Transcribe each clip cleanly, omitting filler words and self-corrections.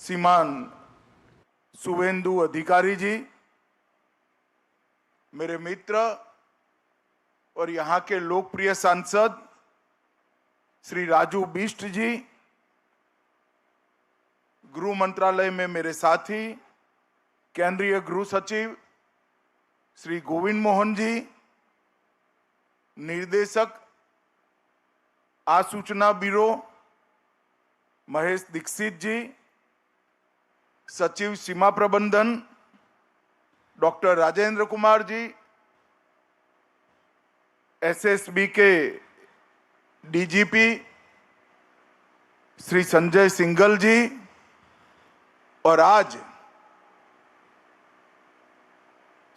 श्रीमान शुभेंदु अधिकारी जी, मेरे मित्र और यहाँ के लोकप्रिय सांसद श्री राजू बिष्ट जी, गृह मंत्रालय में मेरे साथी केंद्रीय गृह सचिव श्री गोविंद मोहन जी, निर्देशक आसूचना ब्यूरो महेश दीक्षित जी, सचिव सीमा प्रबंधन डॉक्टर राजेंद्र कुमार जी, एसएसबी के डीजीपी श्री संजय सिंघल जी, और आज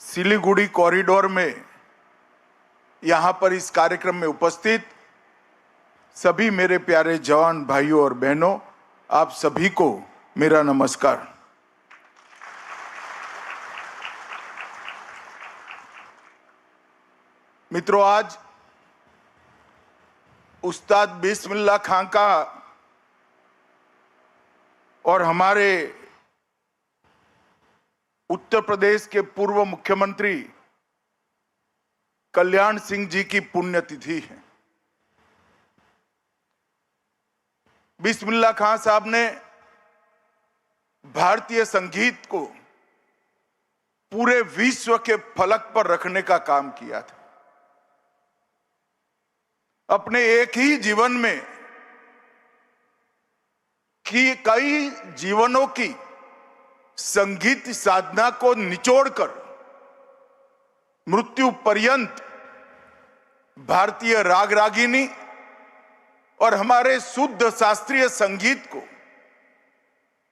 सिलीगुड़ी कॉरिडोर में यहां पर इस कार्यक्रम में उपस्थित सभी मेरे प्यारे जवान भाइयों और बहनों, आप सभी को मेरा नमस्कार। मित्रों, आज उस्ताद बिस्मिल्लाह खां का और हमारे उत्तर प्रदेश के पूर्व मुख्यमंत्री कल्याण सिंह जी की पुण्यतिथि है। बिस्मिल्लाह खां साहब ने भारतीय संगीत को पूरे विश्व के फलक पर रखने का काम किया था। अपने एक ही जीवन में कई जीवनों की संगीत साधना को निचोड़कर मृत्यु पर्यंत भारतीय राग रागिनी और हमारे शुद्ध शास्त्रीय संगीत को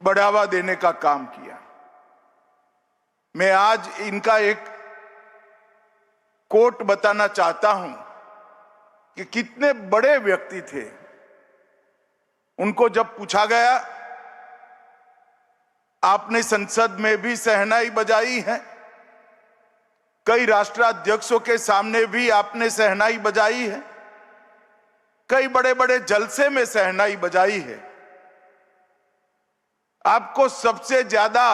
बढ़ावा देने का काम किया। मैं आज इनका एक कोट बताना चाहता हूं कि कितने बड़े व्यक्ति थे। उनको जब पूछा गया, आपने संसद में भी शहनाई बजाई है, कई राष्ट्राध्यक्षों के सामने भी आपने शहनाई बजाई है, कई बड़े बड़े जलसे में शहनाई बजाई है, आपको सबसे ज्यादा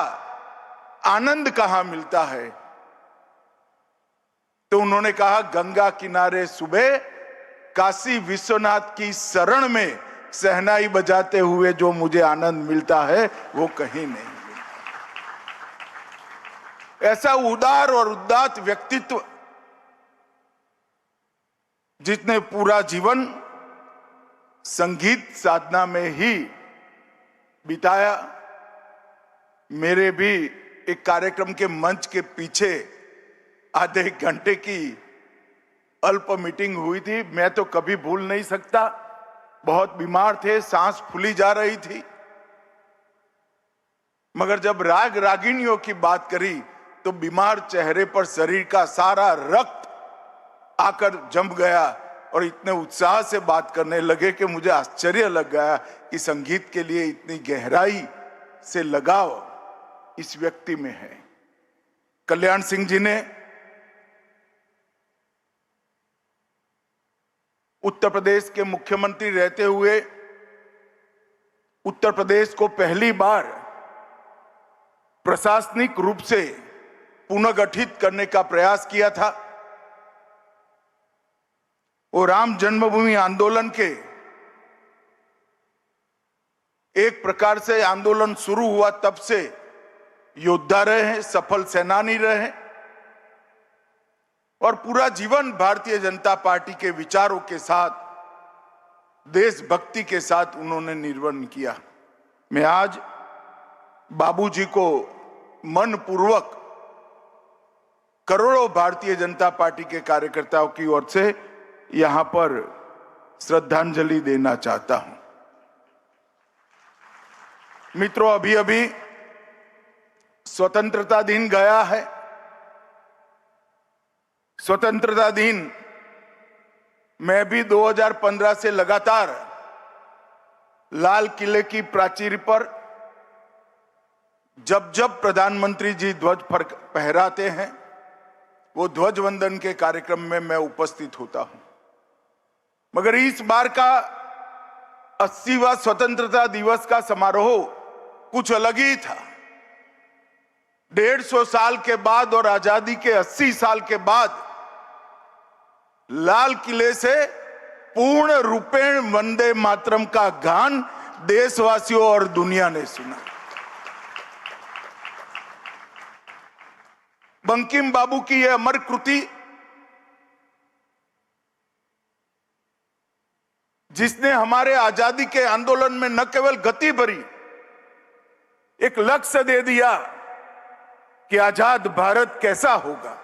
आनंद कहां मिलता है? तो उन्होंने कहा, गंगा किनारे सुबह काशी विश्वनाथ की शरण में शहनाई बजाते हुए जो मुझे आनंद मिलता है वो कहीं नहीं मिलता। ऐसा उदार और उदात्त व्यक्तित्व जिसने पूरा जीवन संगीत साधना में ही बिताया। मेरे भी एक कार्यक्रम के मंच के पीछे आधे घंटे की अल्प मीटिंग हुई थी। मैं तो कभी भूल नहीं सकता। बहुत बीमार थे, सांस फूली जा रही थी, मगर जब राग रागिनियों की बात करी तो बीमार चेहरे पर शरीर का सारा रक्त आकर जम गया और इतने उत्साह से बात करने लगे कि मुझे आश्चर्य लग गया कि संगीत के लिए इतनी गहराई से लगाव इस व्यक्ति में है। कल्याण सिंह जी ने उत्तर प्रदेश के मुख्यमंत्री रहते हुए उत्तर प्रदेश को पहली बार प्रशासनिक रूप से पुनर्गठित करने का प्रयास किया था। वो राम जन्मभूमि आंदोलन के एक प्रकार से आंदोलन शुरू हुआ तब से योद्धा रहे हैं, सफल सेनानी रहे हैं और पूरा जीवन भारतीय जनता पार्टी के विचारों के साथ, देशभक्ति के साथ उन्होंने निर्वहन किया। मैं आज बाबूजी को मनपूर्वक करोड़ों भारतीय जनता पार्टी के कार्यकर्ताओं की ओर से यहां पर श्रद्धांजलि देना चाहता हूं। मित्रों, अभी अभी स्वतंत्रता दिन गया है। स्वतंत्रता दिन मैं भी 2015 से लगातार लाल किले की प्राचीर पर जब जब प्रधानमंत्री जी ध्वज फहराते हैं, वो ध्वज वंदन के कार्यक्रम में मैं उपस्थित होता हूं। मगर इस बार का 80वां स्वतंत्रता दिवस का समारोह कुछ अलग ही था। 150 साल के बाद और आजादी के 80 साल के बाद लाल किले से पूर्ण रूपेण वंदे मातरम का गान देशवासियों और दुनिया ने सुना। बंकिम बाबू की यह अमर कृति, जिसने हमारे आजादी के आंदोलन में न केवल गति भरी, एक लक्ष्य दे दिया कि आजाद भारत कैसा होगा।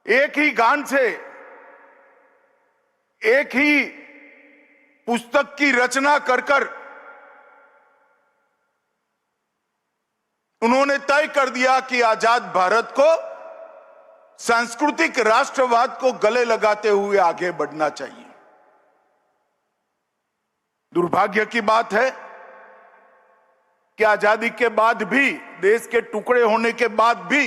एक ही गान से, एक ही पुस्तक की रचना कर कर उन्होंने तय कर दिया कि आजाद भारत को सांस्कृतिक राष्ट्रवाद को गले लगाते हुए आगे बढ़ना चाहिए। दुर्भाग्य की बात है कि आजादी के बाद भी, देश के टुकड़े होने के बाद भी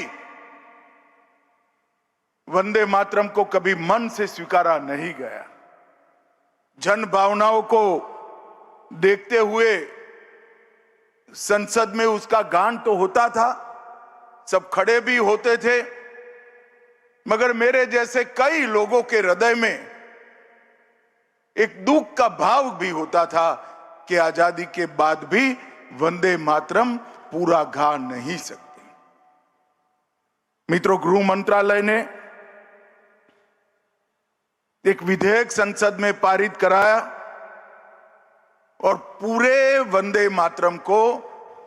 वंदे मातरम को कभी मन से स्वीकारा नहीं गया। जन भावनाओं को देखते हुए संसद में उसका गान तो होता था, सब खड़े भी होते थे, मगर मेरे जैसे कई लोगों के हृदय में एक दुख का भाव भी होता था कि आजादी के बाद भी वंदे मातरम पूरा गा नहीं सकते। मित्रों, गृह मंत्रालय ने एक विधेयक संसद में पारित कराया और पूरे वंदे मातरम को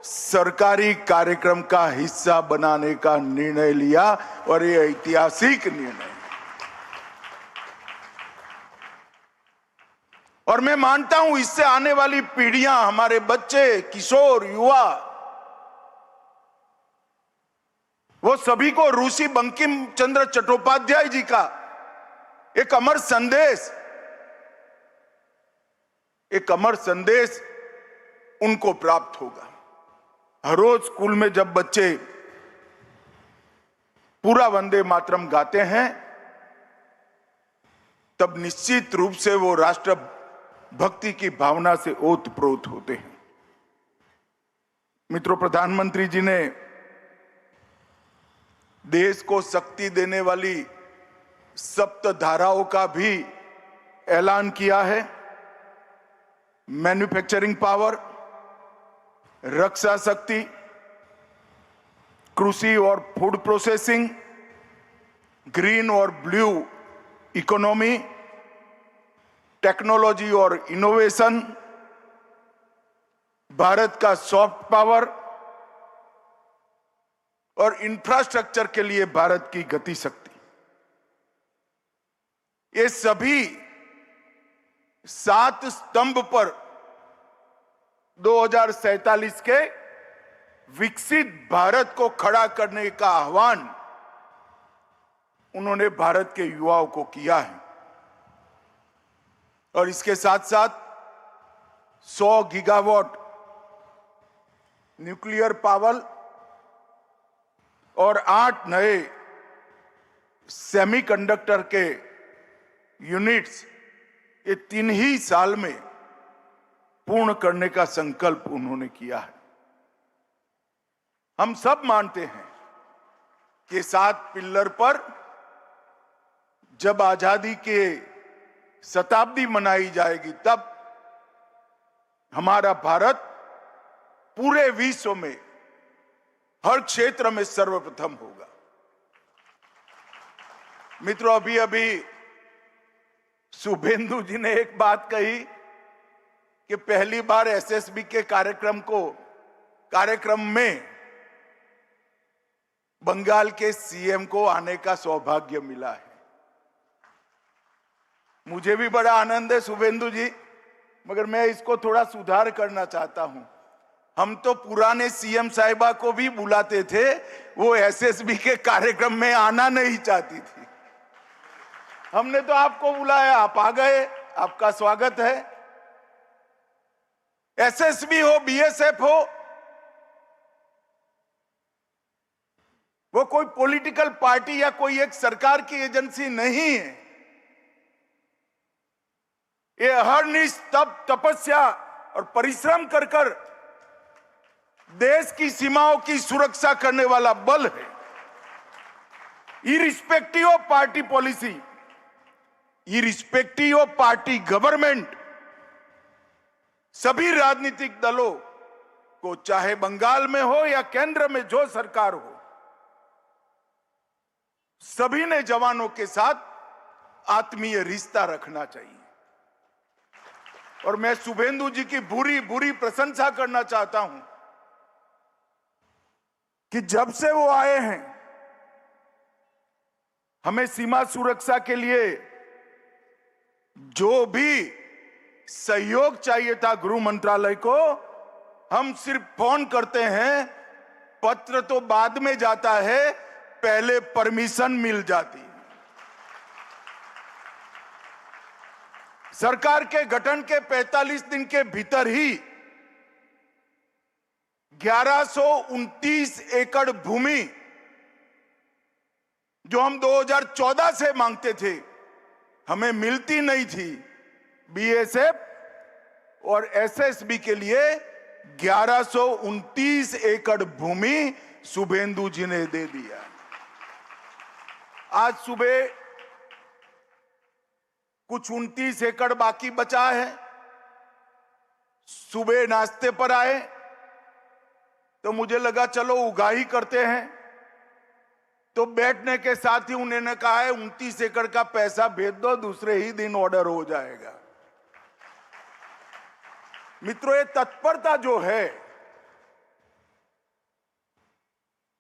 सरकारी कार्यक्रम का हिस्सा बनाने का निर्णय लिया, और यह ऐतिहासिक निर्णय। और मैं मानता हूं इससे आने वाली पीढ़ियां, हमारे बच्चे, किशोर, युवा, वो सभी को ऋषि बंकिम चंद्र चट्टोपाध्याय जी का एक अमर संदेश उनको प्राप्त होगा। हर रोज स्कूल में जब बच्चे पूरा वंदे मातरम गाते हैं, तब निश्चित रूप से वो राष्ट्र भक्ति की भावना से ओतप्रोत होते हैं। मित्रों, प्रधानमंत्री जी ने देश को शक्ति देने वाली सप्त धाराओं का भी ऐलान किया है। मैन्युफैक्चरिंग पावर, रक्षा शक्ति, कृषि और फूड प्रोसेसिंग, ग्रीन और ब्लू इकोनॉमी, टेक्नोलॉजी और इनोवेशन, भारत का सॉफ्ट पावर और इंफ्रास्ट्रक्चर के लिए भारत की गति शक्ति। ये सभी 7 स्तंभ पर 2047 के विकसित भारत को खड़ा करने का आह्वान उन्होंने भारत के युवाओं को किया है। और इसके साथ साथ 100 गीगावाट न्यूक्लियर पावर और 8 नए सेमीकंडक्टर के यूनिट्स, ये 3 ही साल में पूर्ण करने का संकल्प उन्होंने किया है। हम सब मानते हैं कि 7 पिल्लर पर जब आजादी के शताब्दी मनाई जाएगी, तब हमारा भारत पूरे विश्व में हर क्षेत्र में सर्वप्रथम होगा। मित्रों, अभी अभी शुभेंदु जी ने एक बात कही कि पहली बार एसएसबी के कार्यक्रम में बंगाल के सीएम को आने का सौभाग्य मिला है। मुझे भी बड़ा आनंद है शुभेंदु जी, मगर मैं इसको थोड़ा सुधार करना चाहता हूं। हम तो पुराने सीएम साहिबा को भी बुलाते थे, वो एसएसबी के कार्यक्रम में आना नहीं चाहती थी। हमने तो आपको बुलाया, आप आ गए, आपका स्वागत है। एसएसबी हो, बीएसएफ हो, वो कोई पॉलिटिकल पार्टी या कोई एक सरकार की एजेंसी नहीं है। ये अहर्निश तपस्या और परिश्रम कर देश की सीमाओं की सुरक्षा करने वाला बल है। Irrespective of party policy, irrespective of party government, सभी राजनीतिक दलों को, चाहे बंगाल में हो या केंद्र में जो सरकार हो, सभी ने जवानों के साथ आत्मीय रिश्ता रखना चाहिए। और मैं शुभेंदु जी की बुरी बुरी प्रशंसा करना चाहता हूं कि जब से वो आए हैं, हमें सीमा सुरक्षा के लिए जो भी सहयोग चाहिए था गृह मंत्रालय को, हम सिर्फ फोन करते हैं, पत्र तो बाद में जाता है, पहले परमिशन मिल जाती है। सरकार के गठन के 45 दिन के भीतर ही 1129 एकड़ भूमि जो हम 2014 से मांगते थे, हमें मिलती नहीं थी, बीएसएफ और एसएसबी के लिए 1129 एकड़ भूमि शुभेंदु जी ने दे दिया। आज सुबह कुछ 29 एकड़ बाकी बचा है। सुबह नाश्ते पर आए तो मुझे लगा चलो उगाही करते हैं, तो बैठने के साथ ही उन्होंने कहा है 29 एकड़ का पैसा भेज दो, दूसरे ही दिन ऑर्डर हो जाएगा। मित्रों, ये तत्परता जो है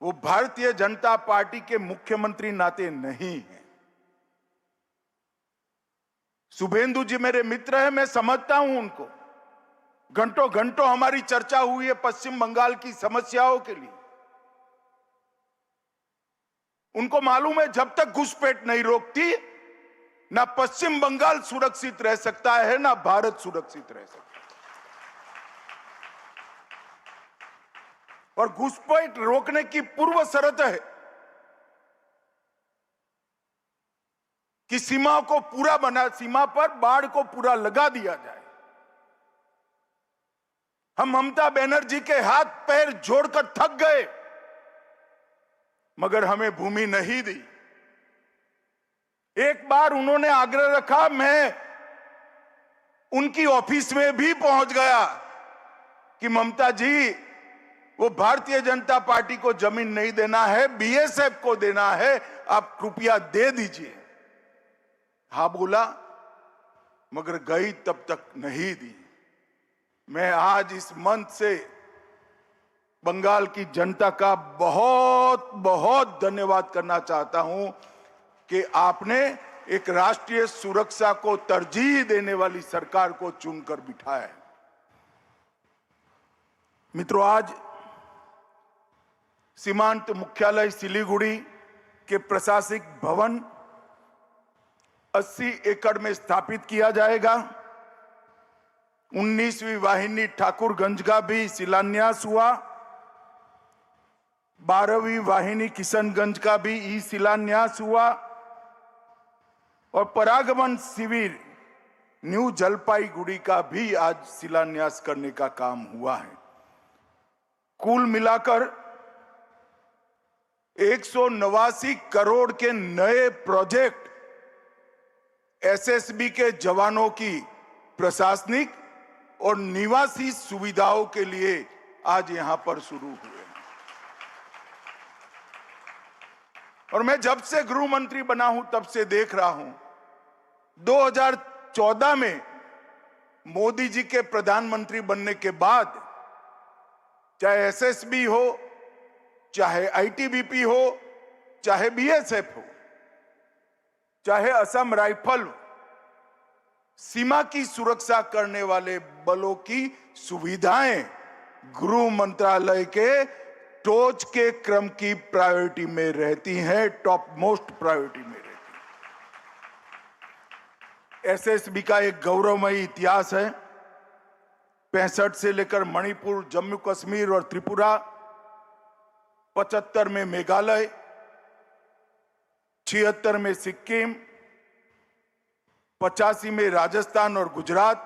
वो भारतीय जनता पार्टी के मुख्यमंत्री नाते नहीं है। शुभेंदु जी मेरे मित्र हैं, मैं समझता हूं उनको। घंटों घंटों हमारी चर्चा हुई है पश्चिम बंगाल की समस्याओं के लिए। उनको मालूम है जब तक घुसपैठ नहीं रोकती, ना पश्चिम बंगाल सुरक्षित रह सकता है, ना भारत सुरक्षित रह सकता है। और घुसपैठ रोकने की पूर्व शर्त है कि सीमा को पूरा बना, सीमा पर बाड़ को पूरा लगा दिया जाए। हम ममता बनर्जी के हाथ पैर जोड़कर थक गए, मगर हमें भूमि नहीं दी। एक बार उन्होंने आग्रह रखा, मैं उनकी ऑफिस में भी पहुंच गया कि ममता जी, वो भारतीय जनता पार्टी को जमीन नहीं देना है, बीएसएफ को देना है, आप कृपया दे दीजिए। हाँ बोला, मगर गई तब तक नहीं दी। मैं आज इस मंच से बंगाल की जनता का बहुत बहुत धन्यवाद करना चाहता हूं कि आपने एक राष्ट्रीय सुरक्षा को तरजीह देने वाली सरकार को चुनकर बिठाया है। मित्रों, आज सीमांत मुख्यालय सिलीगुड़ी के प्रशासनिक भवन 80 एकड़ में स्थापित किया जाएगा। 19वीं वाहिनी ठाकुरगंज का भी शिलान्यास हुआ। 12वीं वाहिनी किशनगंज का भी ई शिलान्यास हुआ और परागमन शिविर न्यू जलपाईगुड़ी का भी आज शिलान्यास करने का काम हुआ है। कुल मिलाकर 189 करोड़ के नए प्रोजेक्ट एसएसबी के जवानों की प्रशासनिक और निवासी सुविधाओं के लिए आज यहां पर शुरू हुए। और मैं जब से गृह मंत्री बना हूं तब से देख रहा हूं, 2014 में मोदी जी के प्रधानमंत्री बनने के बाद, चाहे एसएसबी हो, चाहे आईटीबीपी हो, चाहे बीएसएफ हो, चाहे असम राइफल हो, सीमा की सुरक्षा करने वाले बलों की सुविधाएं गृह मंत्रालय के टॉच के क्रम की प्रायोरिटी में रहती हैं, टॉप मोस्ट प्रायोरिटी में रहती है। एसएसबी का एक गौरवमयी इतिहास है। 65 से लेकर मणिपुर, जम्मू कश्मीर और त्रिपुरा, 75 में मेघालय, 76 में सिक्किम, 85 में राजस्थान और गुजरात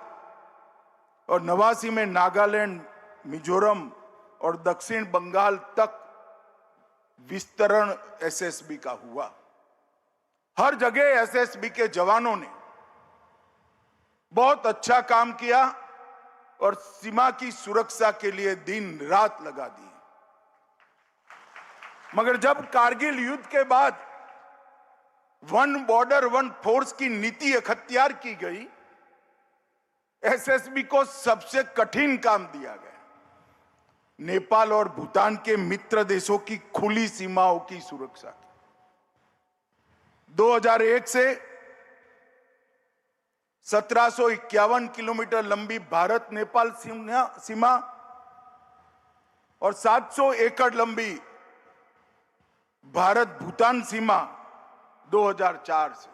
और 89 में नागालैंड, मिजोरम और दक्षिण बंगाल तक विस्तरण एसएसबी का हुआ। हर जगह एसएसबी के जवानों ने बहुत अच्छा काम किया और सीमा की सुरक्षा के लिए दिन रात लगा दी। मगर जब कारगिल युद्ध के बाद वन बॉर्डर वन फोर्स की नीति अख्तियार की गई, एसएसबी को सबसे कठिन काम दिया गया नेपाल और भूटान के मित्र देशों की खुली सीमाओं की सुरक्षा की। 2001 से 1751 किलोमीटर लंबी भारत नेपाल सीमा और 700 एकड़ लंबी भारत भूटान सीमा 2004 से।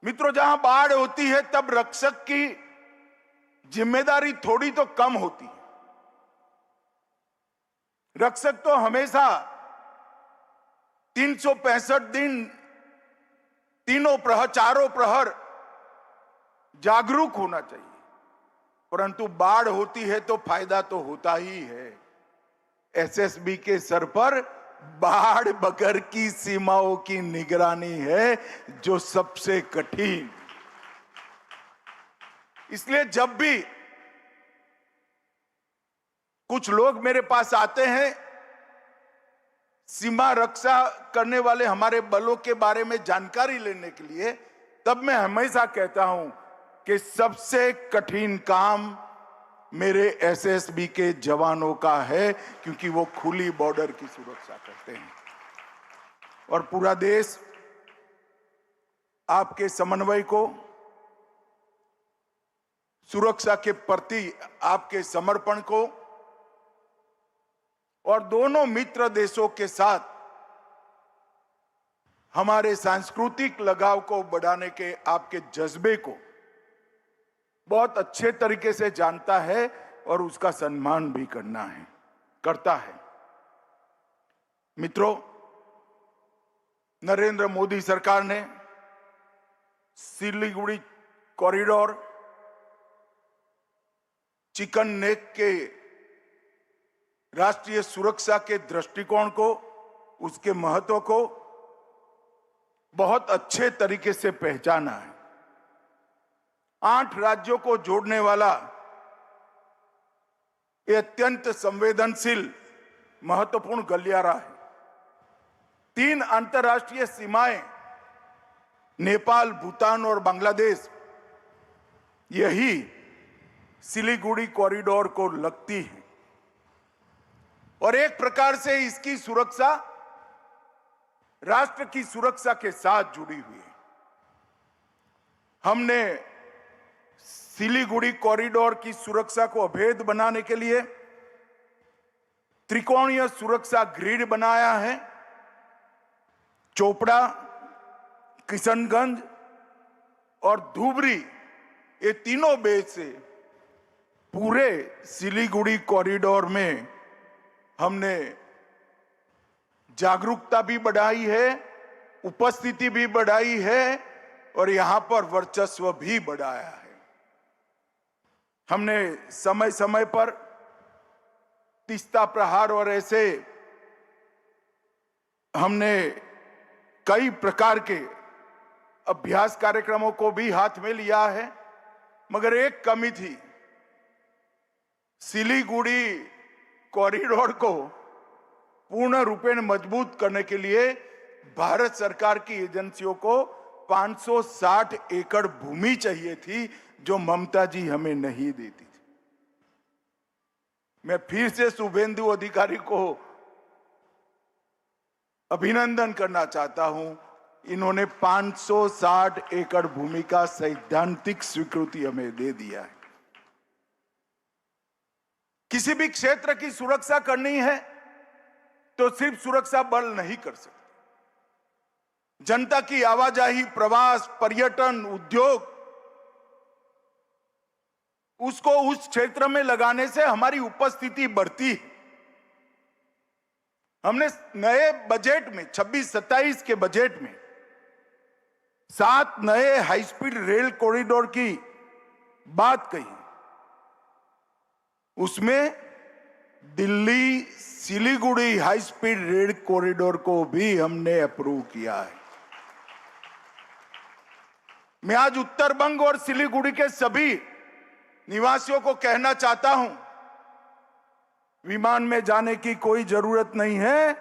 मित्रों, जहां बाढ़ होती है तब रक्षक की जिम्मेदारी थोड़ी तो कम होती है। रक्षक तो हमेशा 365 दिन चारों प्रहर जागरूक होना चाहिए, परंतु बाढ़ होती है तो फायदा तो होता ही है। एसएसबी के सर पर बाढ़ बगर की सीमाओं की निगरानी है, जो सबसे कठिन। इसलिए जब भी कुछ लोग मेरे पास आते हैं सीमा रक्षा करने वाले हमारे बलों के बारे में जानकारी लेने के लिए, तब मैं हमेशा कहता हूं कि सबसे कठिन काम मेरे एसएसबी के जवानों का है, क्योंकि वो खुली बॉर्डर की सुरक्षा करते हैं और पूरा देश आपके समन्वय को, सुरक्षा के प्रति आपके समर्पण को और दोनों मित्र देशों के साथ हमारे सांस्कृतिक लगाव को बढ़ाने के आपके जज्बे को बहुत अच्छे तरीके से जानता है और उसका सम्मान भी करता है। मित्रों, नरेंद्र मोदी सरकार ने सिलीगुड़ी कॉरिडोर, चिकन नेक के राष्ट्रीय सुरक्षा के दृष्टिकोण को, उसके महत्व को बहुत अच्छे तरीके से पहचाना है। 8 राज्यों को जोड़ने वाला ये अत्यंत संवेदनशील महत्वपूर्ण गलियारा है। 3 अंतर्राष्ट्रीय सीमाएं नेपाल, भूटान और बांग्लादेश यही सिलीगुड़ी कॉरिडोर को लगती है और एक प्रकार से इसकी सुरक्षा राष्ट्र की सुरक्षा के साथ जुड़ी हुई है। हमने सिलीगुड़ी कॉरिडोर की सुरक्षा को अभेद बनाने के लिए त्रिकोणीय सुरक्षा ग्रिड बनाया है। चोपड़ा, किशनगंज और धुबरी, ये तीनों बेस से पूरे सिलीगुड़ी कॉरिडोर में हमने जागरूकता भी बढ़ाई है, उपस्थिति भी बढ़ाई है और यहां पर वर्चस्व भी बढ़ाया है। हमने समय समय पर तीस्ता प्रहार और ऐसे हमने कई प्रकार के अभ्यास कार्यक्रमों को भी हाथ में लिया है, मगर एक कमी थी। सिलीगुड़ी कॉरिडोर को पूर्ण रूपेण मजबूत करने के लिए भारत सरकार की एजेंसियों को 560 एकड़ भूमि चाहिए थी, जो ममता जी हमें नहीं देती थी। मैं फिर से शुभेंदु अधिकारी को अभिनंदन करना चाहता हूं। इन्होंने 560 एकड़ भूमि का सैद्धांतिक स्वीकृति हमें दे दिया है। किसी भी क्षेत्र की सुरक्षा करनी है तो सिर्फ सुरक्षा बल नहीं कर सकते। जनता की आवाजाही, प्रवास, पर्यटन, उद्योग, उसको उस क्षेत्र में लगाने से हमारी उपस्थिति बढ़ती है। हमने नए बजट में 26-27 के बजट में 7 नए हाई स्पीड रेल कॉरिडोर की बात कही। उसमें Delhi Siliguri high speed rail corridor को भी हमने अप्रूव किया है। मैं आज उत्तर बंग और सिलीगुड़ी के सभी निवासियों को कहना चाहता हूं, विमान में जाने की कोई जरूरत नहीं है।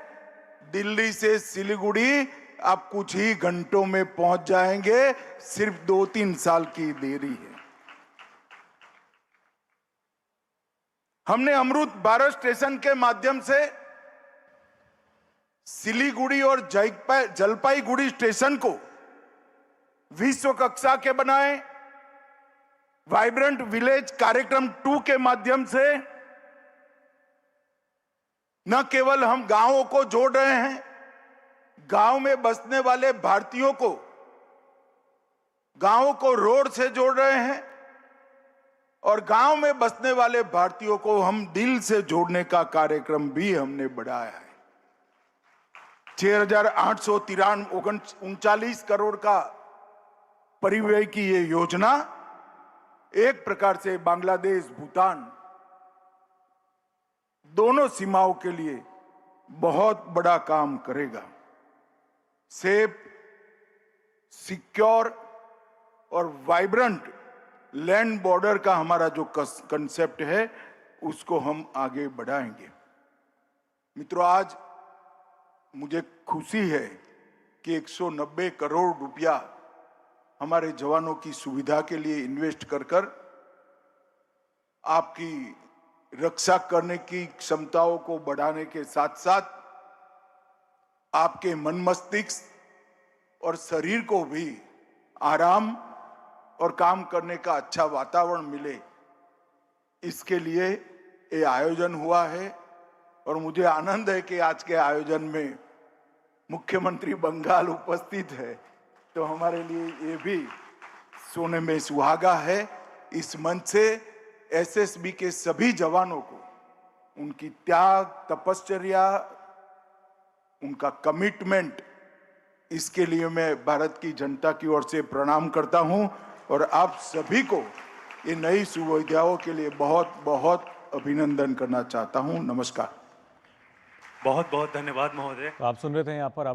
दिल्ली से सिलीगुड़ी आप कुछ ही घंटों में पहुंच जाएंगे, सिर्फ 2-3 साल की देरी है। हमने अमृत भारत स्टेशन के माध्यम से सिलीगुड़ी और जलपाईगुड़ी स्टेशन को विश्व कक्षा के बनाए। वाइब्रेंट विलेज कार्यक्रम 2 के माध्यम से न केवल हम गांवों को जोड़ रहे हैं, गांव में बसने वाले भारतीयों को गांवों को रोड से जोड़ रहे हैं और गांव में बसने वाले भारतीयों को हम दिल से जोड़ने का कार्यक्रम भी हमने बढ़ाया है। 6,839 करोड़ का परिव्यय की ये योजना एक प्रकार से बांग्लादेश, भूटान दोनों सीमाओं के लिए बहुत बड़ा काम करेगा। सेफ, सिक्योर और वाइब्रेंट लैंड बॉर्डर का हमारा जो कंसेप्ट है उसको हम आगे बढ़ाएंगे। मित्रों, आज मुझे खुशी है कि 190 करोड़ रुपया हमारे जवानों की सुविधा के लिए इन्वेस्ट कर आपकी रक्षा करने की क्षमताओं को बढ़ाने के साथ साथ आपके मन मस्तिष्क और शरीर को भी आराम और काम करने का अच्छा वातावरण मिले, इसके लिए ये आयोजन हुआ है। और मुझे आनंद है कि आज के आयोजन में मुख्यमंत्री बंगाल उपस्थित है, तो हमारे लिए ये भी सोने में सुहागा है। इस मंच से एसएसबी के सभी जवानों को उनकी त्याग, तपश्चर्या, उनका कमिटमेंट, इसके लिए मैं भारत की जनता की ओर से प्रणाम करता हूं और आप सभी को ये नई सुविधाओं के लिए बहुत बहुत अभिनंदन करना चाहता हूं। नमस्कार। बहुत बहुत धन्यवाद महोदय। तो आप सुन रहे थे यहाँ पर